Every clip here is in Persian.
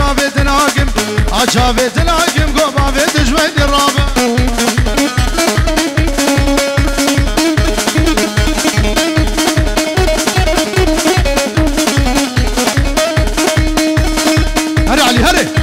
جافت ناقم عجافت ناقم قبافت جويد الرابع هري علي هري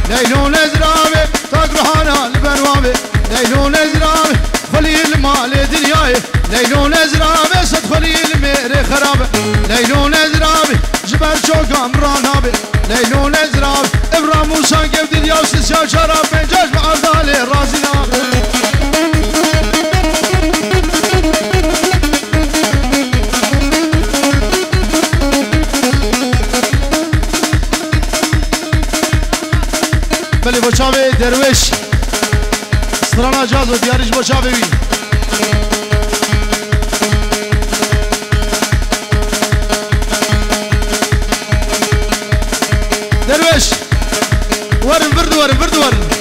ليلون ازرابي تقرحانا البروابي ليلون ازرابي خليل مال دنياي ليلون ازرابي صد خليل ميري خرابي ليلون ازرابي جبر شوق امرانابي ليلون ازرابي ابراهيم موسى قبد اليوس سيا شراب بنجاج بعرضالي رازينا بلی بچاوی درویش سرانا جاز و دیاریش بچاوی بی درویش ورن بردو ورن بردو ورن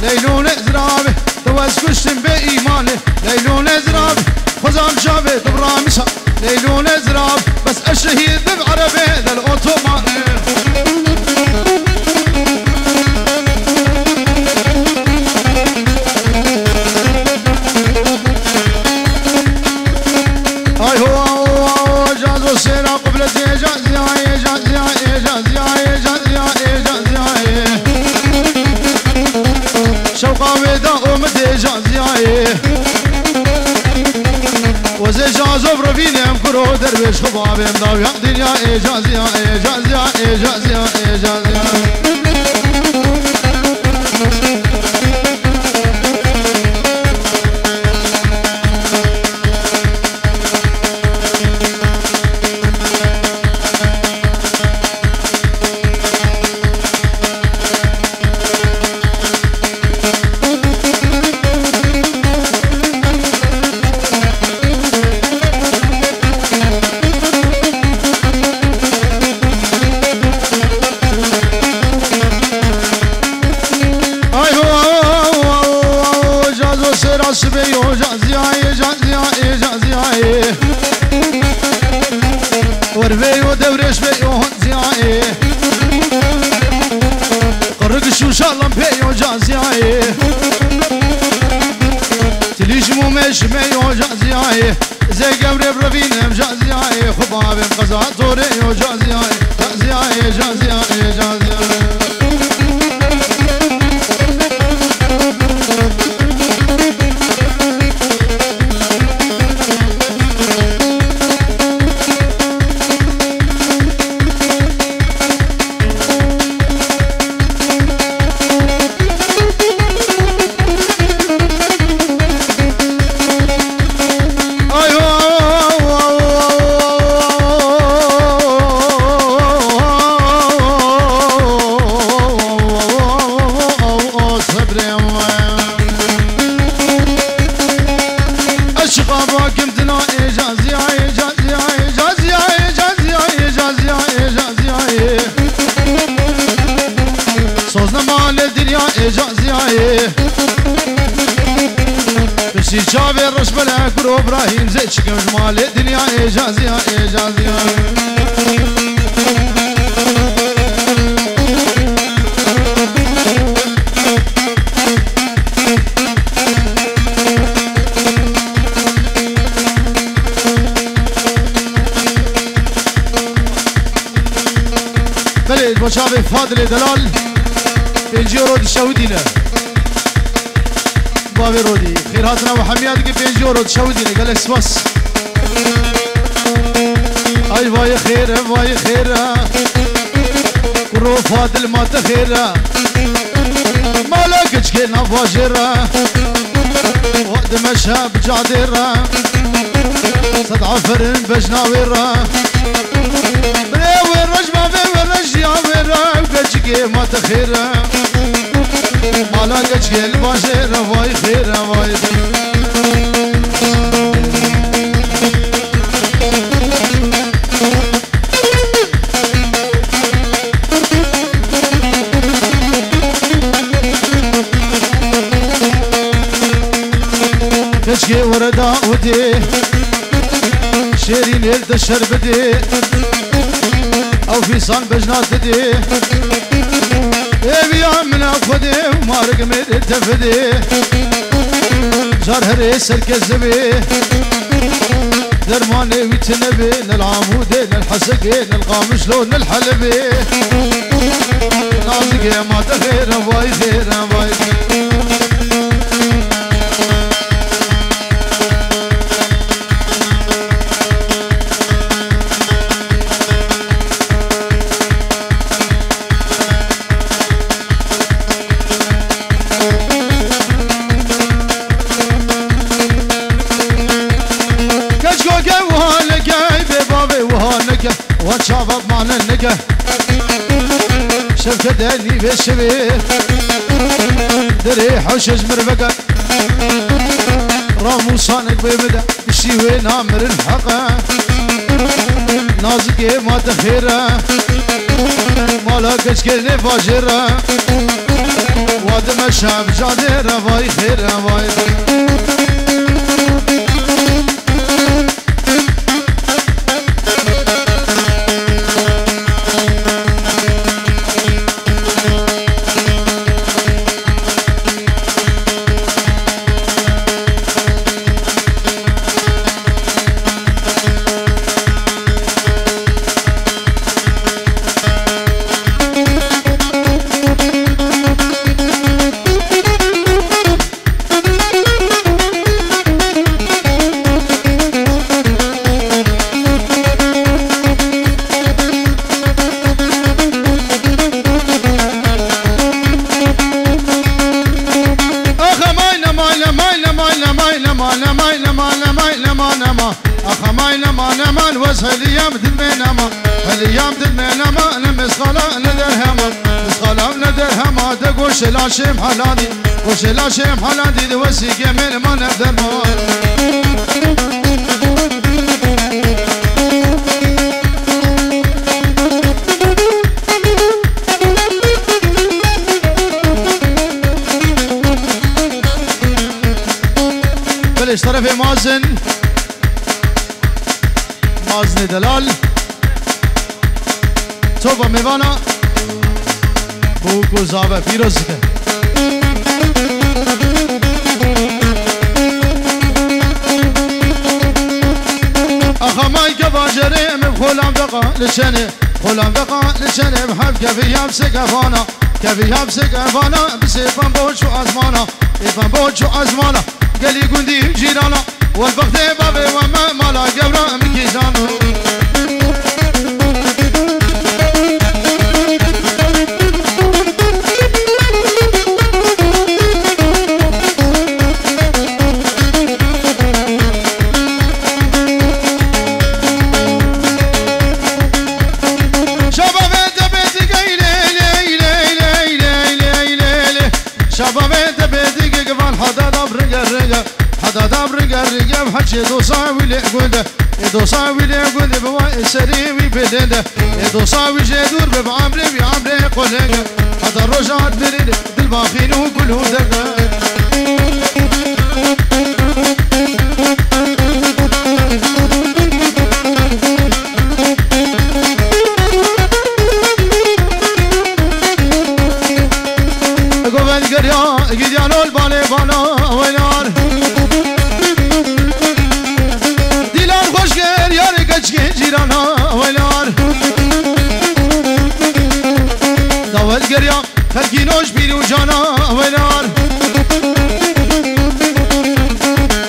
ليلون ازرابي توس كشتم بإيماني ليلون ازرابي خزام شافي برامسها ليلون ازرابي بس الشهيد بعربي ذا الأوتوماني هاي هو جاز والسيرة قبلتي جاز ياي جاز ياي جاز ياي جاز ياي جاز ياي شوقا ودا ومدي جازياي وزي جازو برفيني امكرو درويش خبابي مداوي دنيا جازيا جازيا جازيا جازيا وربيو دورش بيو هنزياي قرق شو شالم بيو جازياي تليش مو مش بيو جازياي زي قبر برفين جازياي خباب قزا توريو جازياي جازياي جازياي جازياي بشي شافي الرش بلا كرو ابراهيم زي شكم جمال الدنيا اجازيا اجازيا بلي بشافي فاضل دلال بيجي رود الشهودينا بابي رودي خير هاتنا وحميات كيف بيجي رود الشهودينا قال لك سباس اي باي خير باي خير كرو فاضل ما تخير مالك كنا فاجر وقت مشى بجادرة صد عفر بجناويرة بريوي الرجمة في ورجياويرة وقجي ما تخيرة مالا قجي الباشرة واي خيرة واي كشكي وردا ودي شيرين يلد الشربدي او في صان بجنات دي بيا من اخدي ومارق من التفدي جار هريس الكذبي درماني ويتنبي للعمودي للحسقي للقامش لون الحلبي نازقي ما تخير باي خير باي وشافت معنا النقا شفت داني بالشبيه دري حوش اجمر بقى رامو صانق بيبدا الشيوي نامر الحقا نازقي ما تخيرا مالا كشكلني فاجرا واد مشاب جادرا واي خيرا واي هاليام دلمينما هاليام دلمينما المسخلة ندرهما مسخلة ندرهما دقوش لاشم حلادي وش لاشم حلادي دوسي جميل ما نقدر ما بلش طرفي مازن مازن دلال توبا میوانا بوکو زاوه پیروزکه اخمای که باجره من خولم دقا لشنه خولم دقا لشنه بحب كفيهم سقفانا كفيهم سقفانا بسيفن بوشو ازمانا يفن بوشو ازمانا قالي قندي جيرانا والبخت بابي وما مالا قبرا مكيزانو حجي دوصاوي لقوده دوصاوي لقوده بواي سريوي بدنده دوصاوي جدور ببعمري بعمري قلقه هذا الرجعات بريد دلباخين وكله دقه قبل قريا قديانو البالي بانا وينار جيرانا ويلار داول قريا خلقينوش بيرو جانا ويلار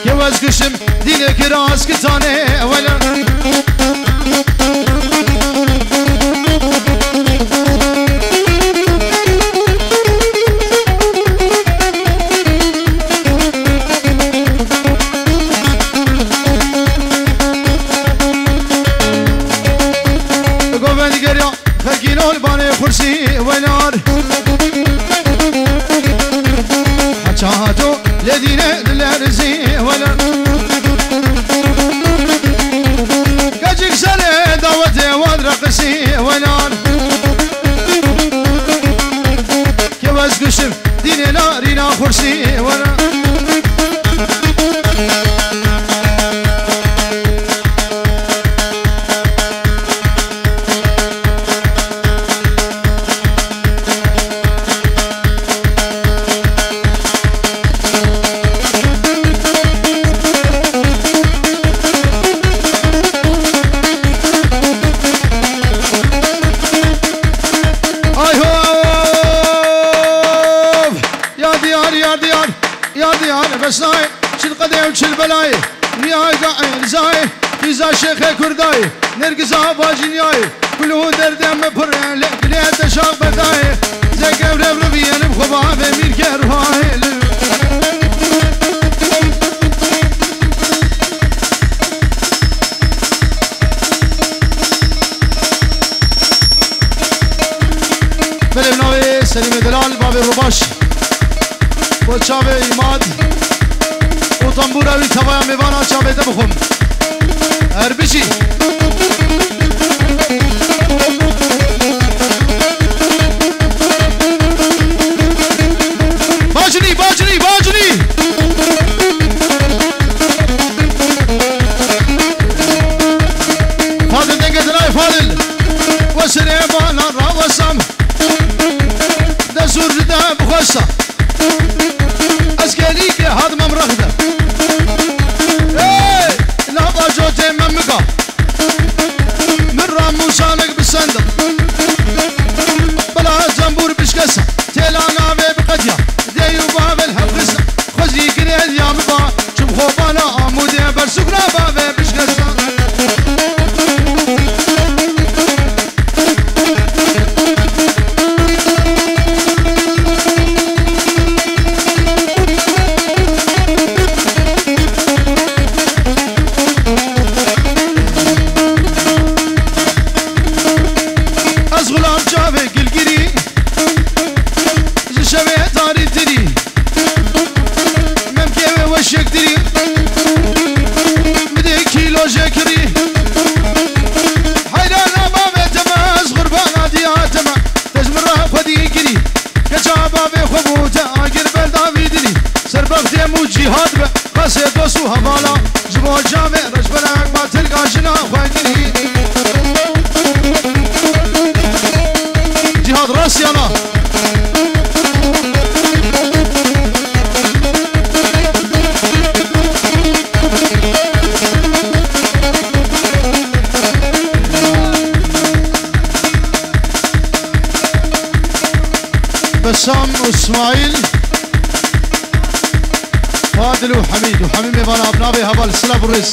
كواز قشم دينك راس كتاني ويلار خرسي ونار حجاتو لدينا للرزي ونار كاجيك سنة دعوتي ودرقسي ونار كواز قشم ديني نارينا خرسي ونار بسناي شل قديم شل بلاي نياي قاعد زاي فيزا شيخ كرداي نرقصها باجنياي كله درد مبر لقليت شاق بداي زي قبل ربيان بخباب مير كرهاي بلبناوي سليم دلال باب الرباش وشابه إيماد وطنبوراوي تبايا ميوانا شابه دبخم هربشي باجني باجني باجني فاضل دنگه دراي فاضل وسريبانا را وسام دزور جدا بخوشتا اسكاليك هاد ممرخده ايه لا باجوتي ممقا من رامو شانك بالصندق بلا زنبور بشكسه تيلانا بقديا ديو باب الحقسه خزي قريد يا مبا شم خوبانا عمودي برسكنا باب بشكسه جهاد بس دوسو حوالا جبو جامع رجبرك ما تلقى جنا خواهدني جهاد راسيانا بسام واسماعيل فاضل وحميد وحميد ميفانا ابنابي هبال السلام الرئيس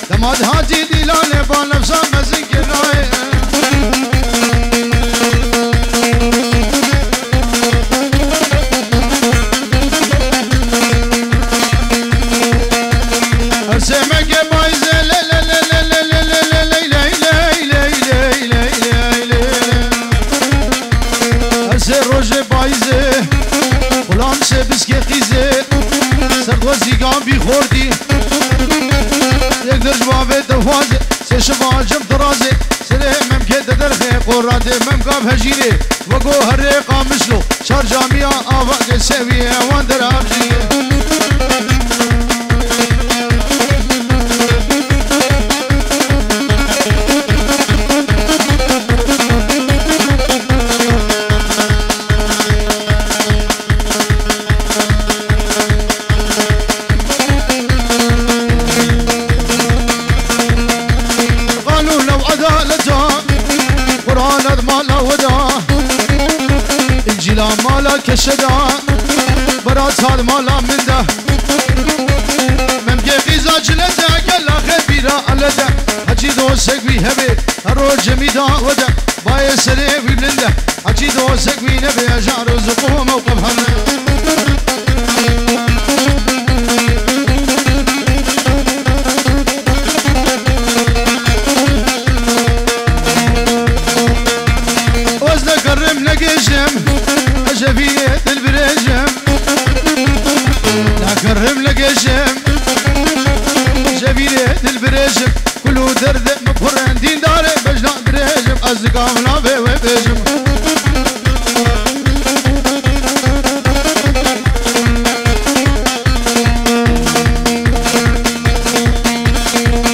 دماد هاتی دیلانه با نفسا مزین کرای هر سمک بایزه هر سه روژ بایزه غلام سه بسکه خیزه سردوزیگان بی خوردی یک درج بابه دوازه سه شباجم درازه سره ممکه درخه قراده ممکاب هجیره وگو هر قامشلو چار جامعه آواز سویه وان در آبجیه جیلا مالا کشدا برات هاد مالا من ده ممگه قیزا جلده گلا خبیرا علده حجی دوستک بی هبه هرو جمیدا وده بای سره بی بلنده حجی دوستک بی نبه اجار زقوه موقف هنه أجبية البرجم لا كرم لقشم أجبية البرجم كله درد مبهرن دين داري بجنا درجم أزقامنا بيجم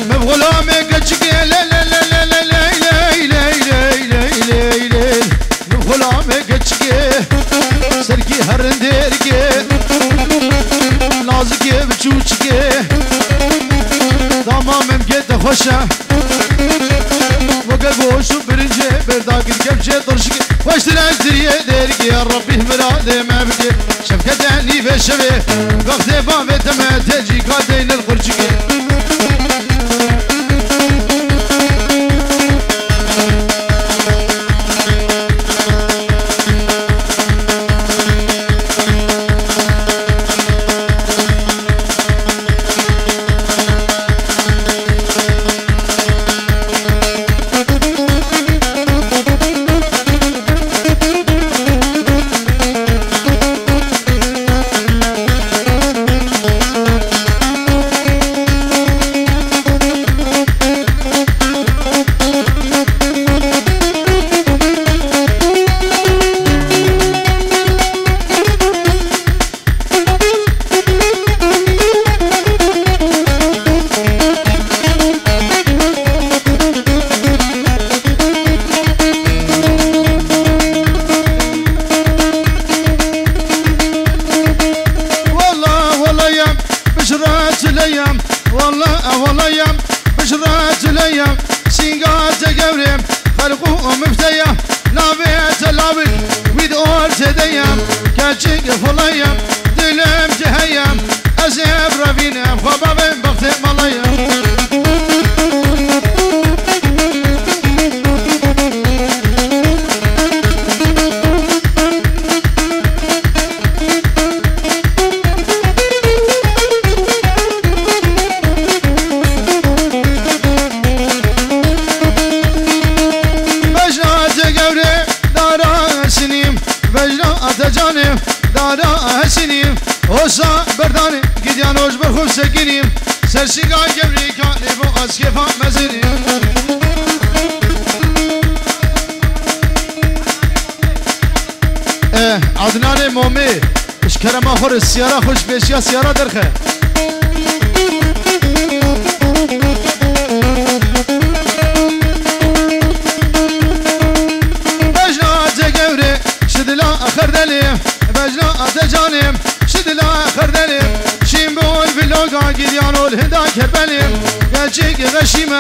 مبغلامي قجكي لا لا لا لا لا لا لا لا لا لا مبغلامي قجكي سرکی هرندرگه نازگه بچوچگه دامامم گه خوشه وقت بوشو برنجه برداگل کبچه درشگه واشتراک دریه درگه ربی مراده مبگه شفکت عنی به شبه وقت بابه تمه تجی کادین القرچگه والله يم بشرات الايام سينقات قوريم خلقوا مفتيا نابيت لابد ويد اول تديم كاتشيك فلايم دلم جهيم ازيب ربينا خبابين بختي ملايم جانم دارا حسینیم اوسا بردانیم گیدیان اوش برخوب سگینیم سرشیگاه گبری کانی با از کفا مزینیم عدنان مومی اشکرم آخور سیارا خوش بیشیا سیارا درخه خردلیم بجنا اتجانیم شدلا خردلیم شیم بول بلوگا گیدیان ول هدا کربلیم گلچه غشیمه